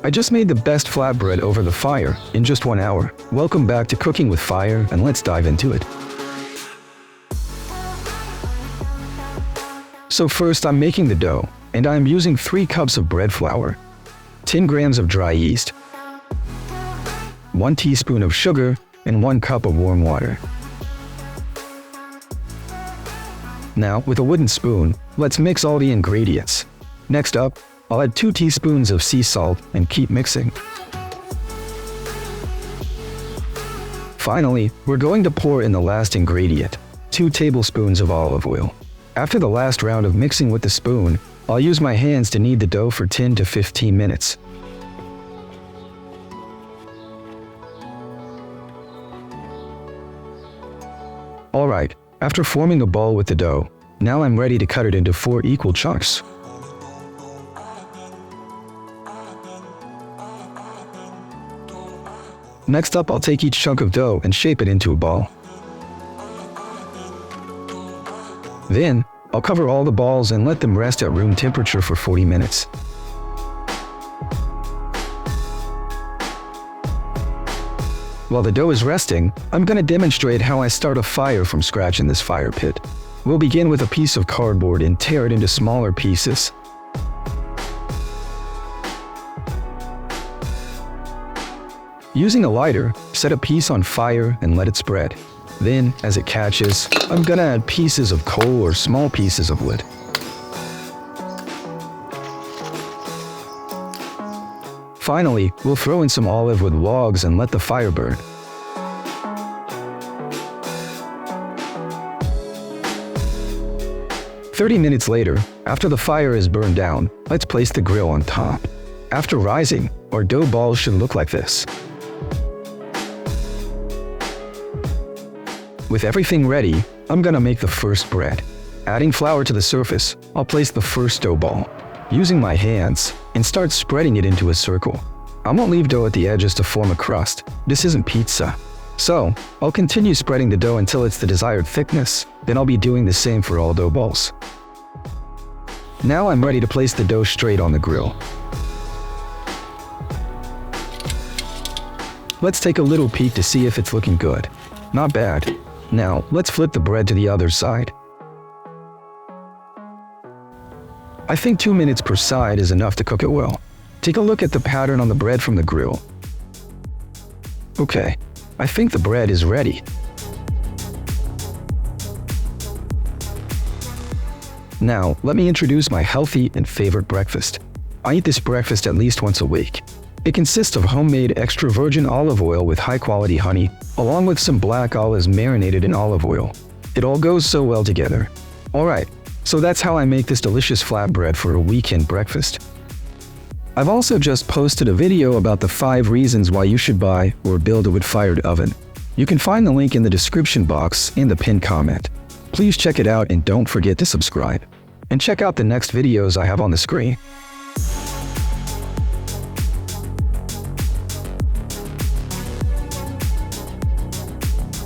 I just made the best flatbread over the fire in just 1 hour. Welcome back to Cooking with Fire, and let's dive into it. So first I'm making the dough, and I am using 3 cups of bread flour, 10 grams of dry yeast, 1 teaspoon of sugar, and 1 cup of warm water. Now, with a wooden spoon, let's mix all the ingredients. Next up, I'll add 2 teaspoons of sea salt and keep mixing. Finally, we're going to pour in the last ingredient, 2 tablespoons of olive oil. After the last round of mixing with the spoon, I'll use my hands to knead the dough for 10 to 15 minutes. Alright, after forming a ball with the dough, now I'm ready to cut it into 4 equal chunks. Next up, I'll take each chunk of dough and shape it into a ball. Then, I'll cover all the balls and let them rest at room temperature for 40 minutes. While the dough is resting, I'm going to demonstrate how I start a fire from scratch in this fire pit. We'll begin with a piece of cardboard and tear it into smaller pieces. Using a lighter, set a piece on fire and let it spread. Then, as it catches, I'm gonna add pieces of coal or small pieces of wood. Finally, we'll throw in some olive wood logs and let the fire burn. "30 minutes later, after the fire is burned down, let's place the grill on top. After rising, our dough balls should look like this. With everything ready, I'm gonna make the first bread. Adding flour to the surface, I'll place the first dough ball, using my hands, and start spreading it into a circle. I won't leave dough at the edges to form a crust. This isn't pizza. So, I'll continue spreading the dough until it's the desired thickness, then I'll be doing the same for all dough balls. Now I'm ready to place the dough straight on the grill. Let's take a little peek to see if it's looking good. Not bad. Now, let's flip the bread to the other side. I think 2 minutes per side is enough to cook it well. Take a look at the pattern on the bread from the grill. Okay, I think the bread is ready. Now, let me introduce my healthy and favorite breakfast. I eat this breakfast at least once a week. It consists of homemade extra virgin olive oil with high-quality honey, along with some black olives marinated in olive oil. It all goes so well together. Alright, so that's how I make this delicious flatbread for a weekend breakfast. I've also just posted a video about the 5 reasons why you should buy or build a wood-fired oven. You can find the link in the description box and the pinned comment. Please check it out and don't forget to subscribe. And check out the next videos I have on the screen.